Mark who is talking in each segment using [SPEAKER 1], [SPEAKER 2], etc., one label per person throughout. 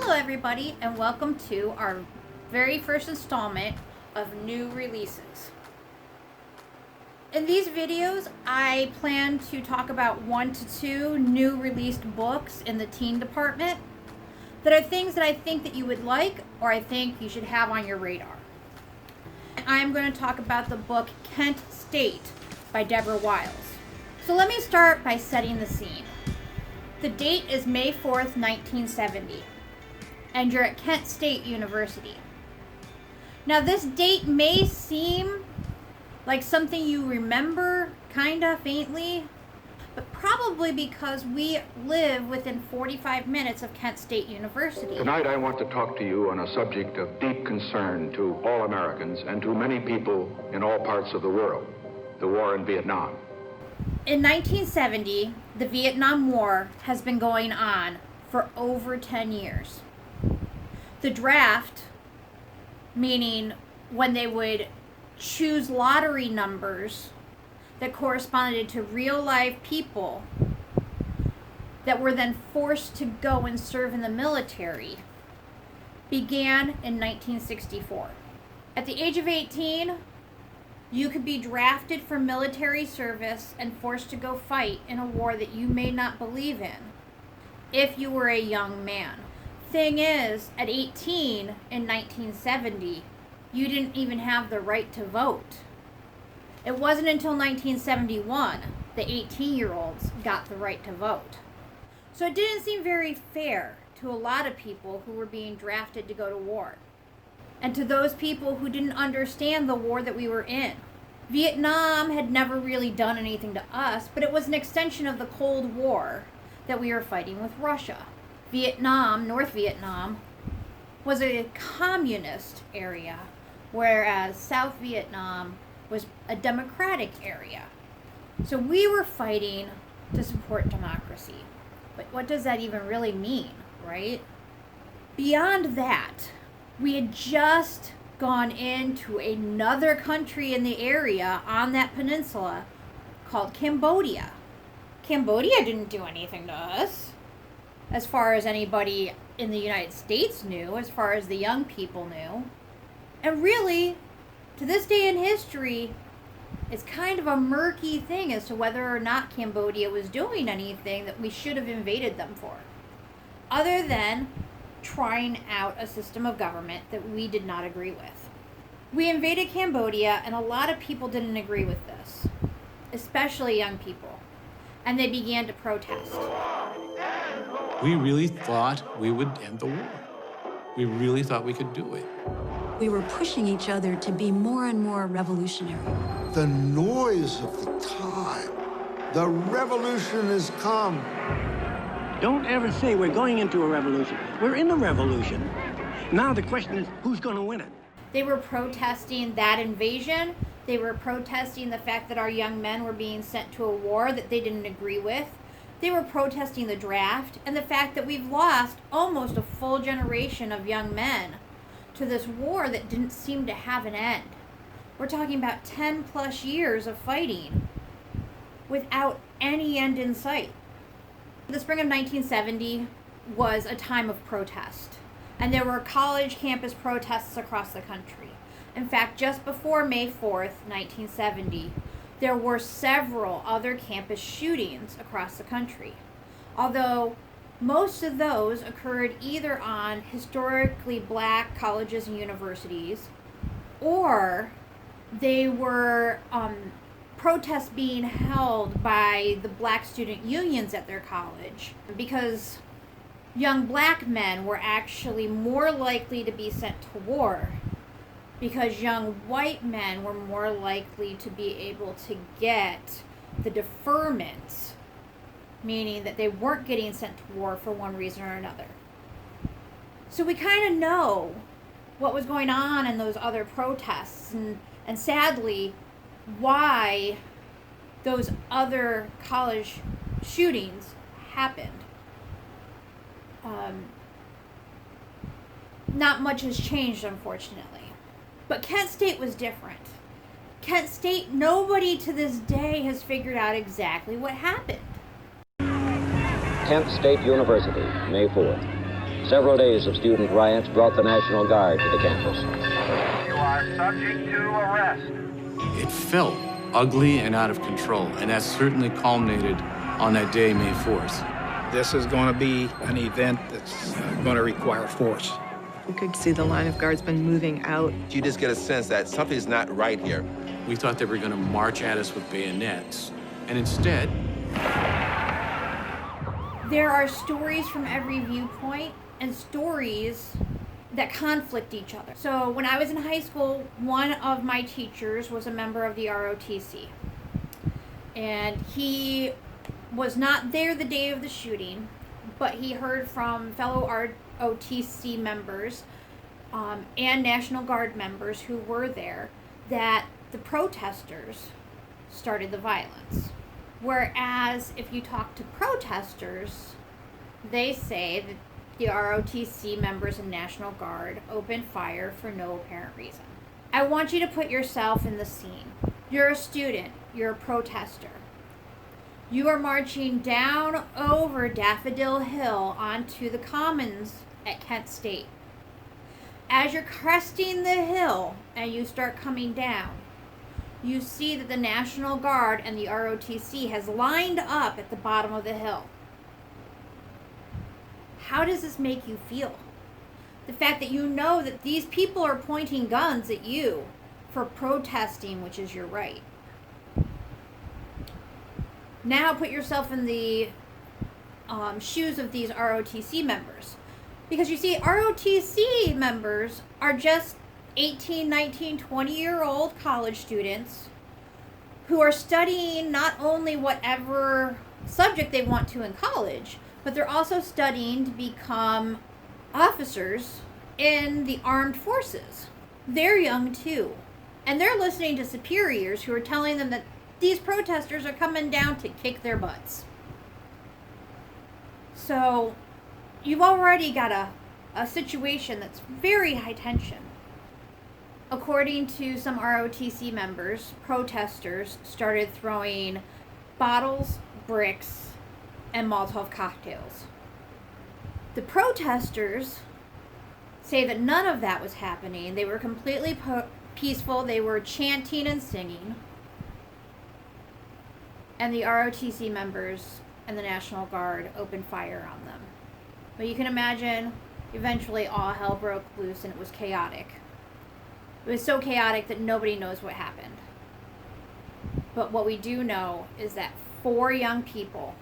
[SPEAKER 1] Hello everybody, and welcome to our very first installment of new releases. In these videos, I plan to talk about 1 to 2 new released books in the teen department that are things that I think that you would like or I think you should have on your radar. I'm going to talk about the book Kent State by Deborah Wiles. So let me start by setting the scene. The date is May 4th, 1970. And you're at Kent State University. Now this date may seem like something you remember kinda faintly, but probably because we live within 45 minutes of Kent State University.
[SPEAKER 2] Tonight I want to talk to you on a subject of deep concern to all Americans and to many people in all parts of the world, the war in Vietnam.
[SPEAKER 1] In 1970, the Vietnam War has been going on for over 10 years. The draft, meaning when they would choose lottery numbers that corresponded to real life people that were then forced to go and serve in the military, began in 1964. At the age of 18, you could be drafted for military service and forced to go fight in a war that you may not believe in if you were a young man. Thing is, at 18 in 1970, you didn't even have the right to vote. It wasn't until 1971 the 18-year-olds got the right to vote. So it didn't seem very fair to a lot of people who were being drafted to go to war, and to those people who didn't understand the war that we were in. Vietnam had never really done anything to us, but it was an extension of the Cold War that we were fighting with Russia. Vietnam, North Vietnam, was a communist area, whereas South Vietnam was a democratic area. So we were fighting to support democracy. But what does that even really mean, right? Beyond that, we had just gone into another country in the area on that peninsula called Cambodia. Cambodia didn't do anything to us, as far as anybody in the United States knew, as far as the young people knew. And really, to this day in history, it's kind of a murky thing as to whether or not Cambodia was doing anything that we should have invaded them for, other than trying out a system of government that we did not agree with. We invaded Cambodia, and a lot of people didn't agree with this, especially young people, and they began to protest.
[SPEAKER 3] We really thought we would end the war. We really thought we could do it.
[SPEAKER 4] We were pushing each other to be more and more revolutionary.
[SPEAKER 5] The noise of the time. The revolution has come.
[SPEAKER 6] Don't ever say we're going into a revolution. We're in a revolution. Now the question is, who's going to win it?
[SPEAKER 1] They were protesting that invasion. They were protesting the fact that our young men were being sent to a war that they didn't agree with. They were protesting the draft and the fact that we've lost almost a full generation of young men to this war that didn't seem to have an end. We're talking about 10 plus years of fighting without any end in sight. The spring of 1970 was a time of protest, and there were college campus protests across the country. In fact, just before May 4th, 1970, there were several other campus shootings across the country, although most of those occurred either on historically black colleges and universities, or they were protests being held by the black student unions at their college, because young black men were actually more likely to be sent to war because young white men were more likely to be able to get the deferment, meaning that they weren't getting sent to war for one reason or another. So we kind of know what was going on in those other protests, and sadly, why those other college shootings happened. Not much has changed, unfortunately. But Kent State was different. Kent State, nobody to this day has figured out exactly what happened.
[SPEAKER 7] Kent State University, May 4th. Several days of student riots brought the National Guard to the campus.
[SPEAKER 8] You are subject to arrest.
[SPEAKER 3] It felt ugly and out of control, and that certainly culminated on that day, May 4th.
[SPEAKER 9] This is going to be an event that's going to require force.
[SPEAKER 10] You could see the line of guardsmen moving out.
[SPEAKER 11] You just get a sense that something's not right here.
[SPEAKER 3] We thought they were going to march at us with bayonets, and instead...
[SPEAKER 1] There are stories from every viewpoint and stories that conflict each other. So when I was in high school, one of my teachers was a member of the ROTC. And he was not there the day of the shooting, but he heard from fellow ROTC members and National Guard members who were there that the protesters started the violence. Whereas if you talk to protesters, they say that the ROTC members and National Guard opened fire for no apparent reason. I want you to put yourself in the scene. You're a student, you're a protester. You are marching down over Daffodil Hill onto the Commons at Kent State. As you're cresting the hill and you start coming down, you see that the National Guard and the ROTC has lined up at the bottom of the hill. How does this make you feel? The fact that you know that these people are pointing guns at you for protesting, which is your right. Now put yourself in the shoes of these ROTC members. Because you see, ROTC members are just 18, 19, 20-year-old college students who are studying not only whatever subject they want to in college, but they're also studying to become officers in the armed forces. They're young too. And they're listening to superiors who are telling them that these protesters are coming down to kick their butts. So you've already got a situation that's very high tension. According to some ROTC members, protesters started throwing bottles, bricks, and Molotov cocktails. The protesters say that none of that was happening. They were completely peaceful. They were chanting and singing. And the ROTC members and the National Guard opened fire on them. But you can imagine, eventually all hell broke loose and it was chaotic. It was so chaotic that nobody knows what happened. But what we do know is that 4 young people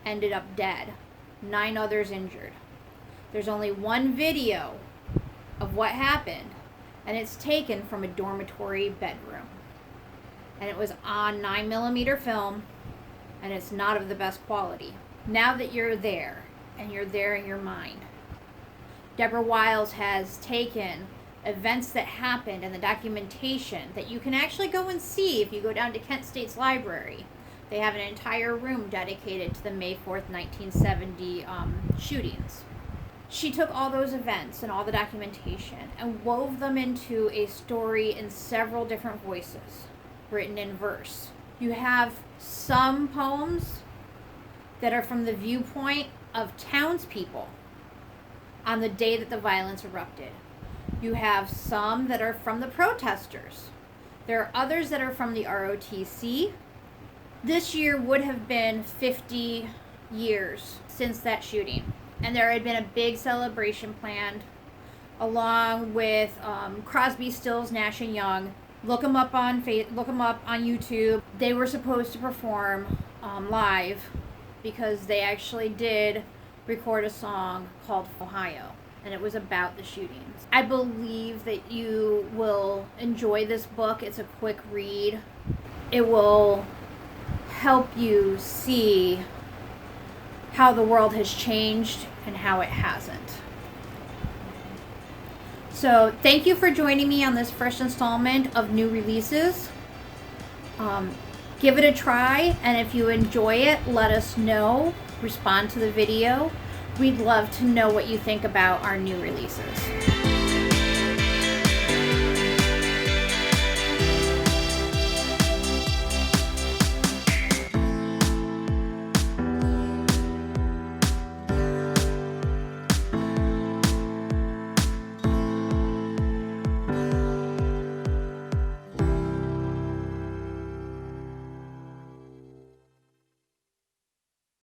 [SPEAKER 1] ended up dead, 9 others injured. There's only one video of what happened, and it's taken from a dormitory bedroom. And it was on 9mm film, and it's not of the best quality. Now that you're there, and you're there in your mind, Deborah Wiles has taken events that happened and the documentation that you can actually go and see if you go down to Kent State's library. They have an entire room dedicated to the May 4th, 1970 shootings. She took all those events and all the documentation and wove them into a story in several different voices, written in verse. You have some poems that are from the viewpoint of townspeople on the day that the violence erupted. You have some that are from the protesters. There are others that are from the ROTC. This year would have been 50 years since that shooting. And there had been a big celebration planned along with Crosby, Stills, Nash & Young. Look them up on YouTube. They were supposed to perform live because they actually did record a song called Ohio, and it was about the shootings. I believe that you will enjoy this book. It's a quick read. It will help you see how the world has changed and how it hasn't. So thank you for joining me on this first installment of new releases. Give it a try, and if you enjoy it, let us know. Respond to the video. We'd love to know what you think about our new releases.